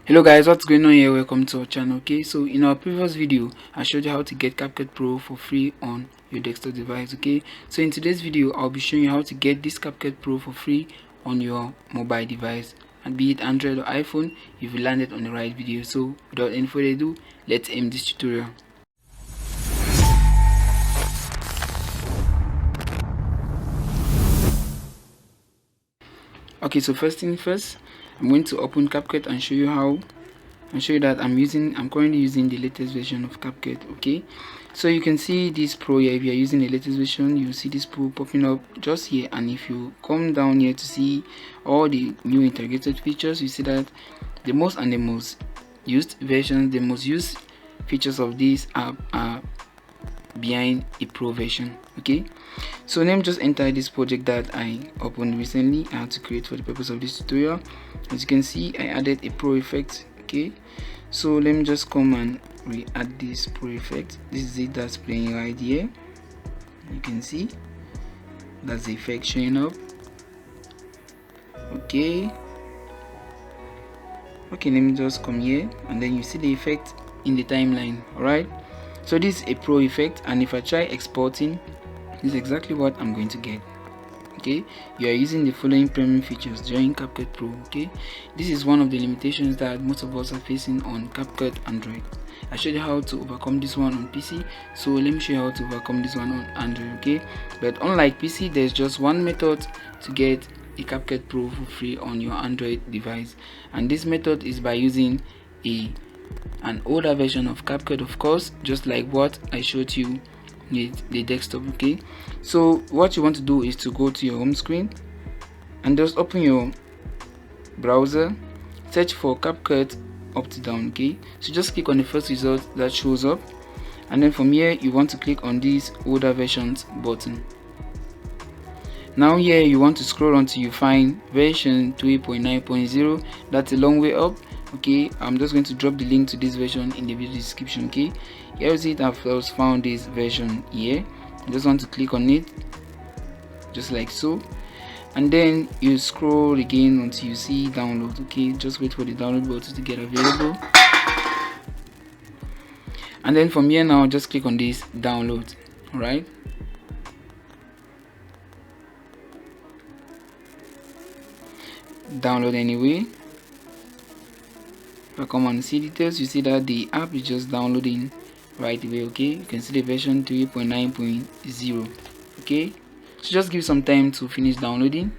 Hello guys, what's going on here? Welcome to our channel. Okay, so in our previous video I showed you how to get CapCut Pro for free on your desktop device. Okay, so in today's video I'll be showing you how to get this CapCut Pro for free on your mobile device, and be it Android or iPhone. You've landed on the right video. So without any further ado, let's aim this tutorial. Okay, so first thing first, I'm going to open CapCut and show you that I'm currently using the latest version of CapCut. Okay, so you can see this Pro here. If you're using the latest version, you see this Pro popping up just here, and if you come down here to see all the new integrated features, you see that the most used versions, the most used features of this app are behind a Pro version. Okay, so let me just enter this project that I opened recently. I had to create for the purpose of this tutorial. As you can see, I added a Pro effect. Okay, so let me just come and re-add this Pro effect. This is it that's playing right here. You can see that's the effect showing up. Okay, let me just come here, and then you see the effect in the timeline. Alright, so this is a Pro effect, and if I try exporting, this is exactly what I'm going to get. Okay, you are using the following premium features during CapCut Pro. Okay, this is one of the limitations that most of us are facing on CapCut Android. I showed you how to overcome this one on PC, so let me show you how to overcome this one on Android. Okay, but unlike PC, there's just one method to get a CapCut Pro for free on your Android device, and this method is by using an older version of CapCut, of course, just like what I showed you with the desktop. Okay, so what you want to do is to go to your home screen and just open your browser, search for CapCut up to down. Okay, so just click on the first result that shows up, and then from here you want to click on this older versions button. Now here you want to scroll until you find version 3.9.0. that's a long way up. Okay, I'm just going to drop the link to this version in the video description. Okay, here's it. I've just found this version here. I just want to click on it just like so, and then you scroll again until you see download. Okay, just wait for the download button to get available, and then from here now just click on this download. All right, download anyway. If I come on see details, you see that the app is just downloading right away. Okay, you can see the version 3.9.0. okay, so just give some time to finish downloading.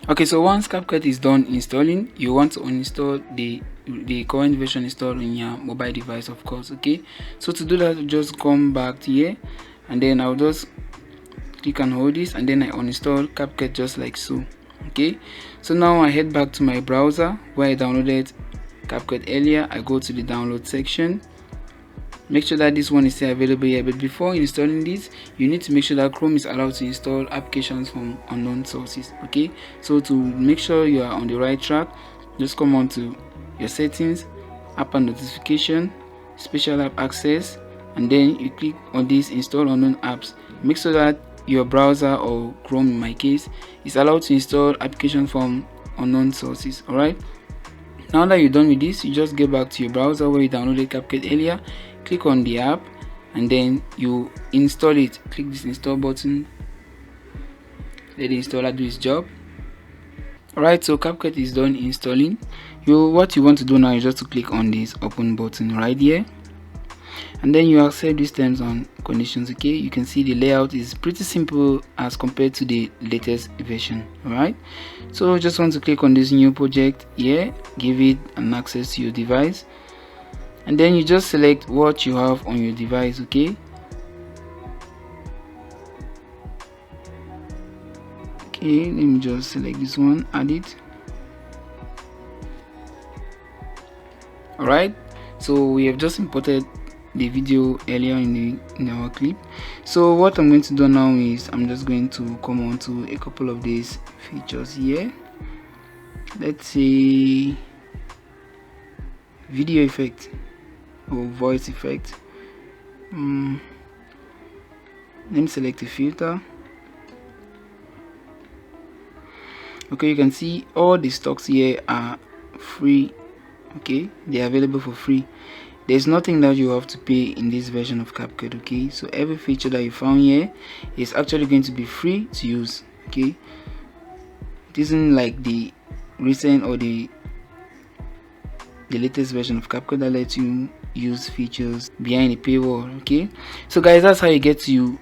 Okay, so once CapCut is done installing, you want to uninstall the current version installed on your mobile device, of course. Okay, so to do that, just come back to here, and then I'll just click and hold this, and then I uninstall CapCut just like so. Okay, so now I head back to my browser where I downloaded CapCut earlier. I go to the download section, make sure that this one is still available here, but before installing this you need to make sure that Chrome is allowed to install applications from unknown sources. Okay, so to make sure you are on the right track, just come on to your settings, app and notification, special app access, and then you click on this install unknown apps. Make sure that your browser, or Chrome in my case, is allowed to install applications from unknown sources. Alright, now that you're done with this, you just get back to your browser where you downloaded CapCut earlier, click on the app, and then you install it. Click this install button, let the installer do its job. Alright, so CapCut is done installing. What you want to do now is just to click on this open button right here, and then you accept these terms and conditions. Okay, you can see the layout is pretty simple as compared to the latest version. Alright, so just want to click on this new project here, give it an access to your device, and then you just select what you have on your device. Okay, let me just select this one, add it. Alright, so we have just imported the video earlier in our clip. So what I'm going to do now is I'm just going to come on to a couple of these features here. Let's say video effect or voice effect. Let me select a filter. Okay, you can see all the stocks here are free Okay, they're available for free. There's nothing that you have to pay in this version of CapCut. Okay, so every feature that you found here is actually going to be free to use. Okay, it isn't like the recent or the latest version of CapCut that lets you use features behind a paywall. Okay, so guys, that's how you get to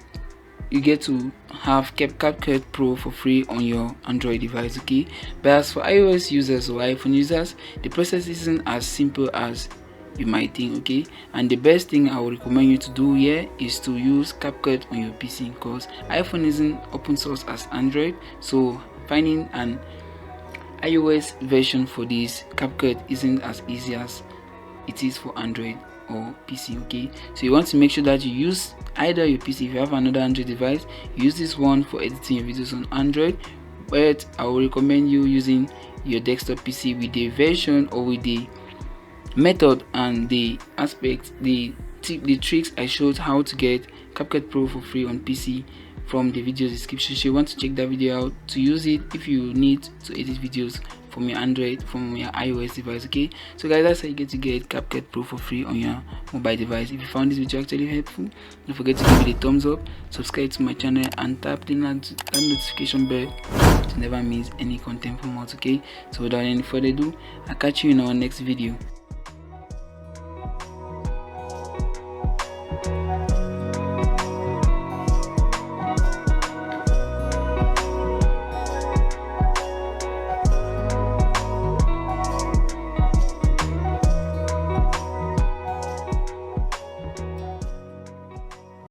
have CapCut Pro for free on your Android device. Okay, but as for iOS users or iPhone users, the process isn't as simple as you might think. Okay, and the best thing I would recommend you to do here is to use CapCut on your PC, because iPhone isn't open source as Android, so finding an iOS version for this CapCut isn't as easy as it is for Android or PC. Okay, so you want to make sure that you use either your PC. If you have another Android device, use this one for editing your videos on Android, but I will recommend you using your desktop PC with the version or with the method and the aspects, the tricks I showed how to get CapCut Pro for free on PC from the video description. So you want to check that video out to use it if you need to edit videos from your Android, from your iOS device. Okay, so guys, that's how you get to get CapCut Pro for free on your mobile device. If you found this video actually helpful, don't forget to give it a thumbs up, subscribe to my channel, and tap the notification bell to never miss any content from us. Okay, so without any further ado, I'll catch you in our next video.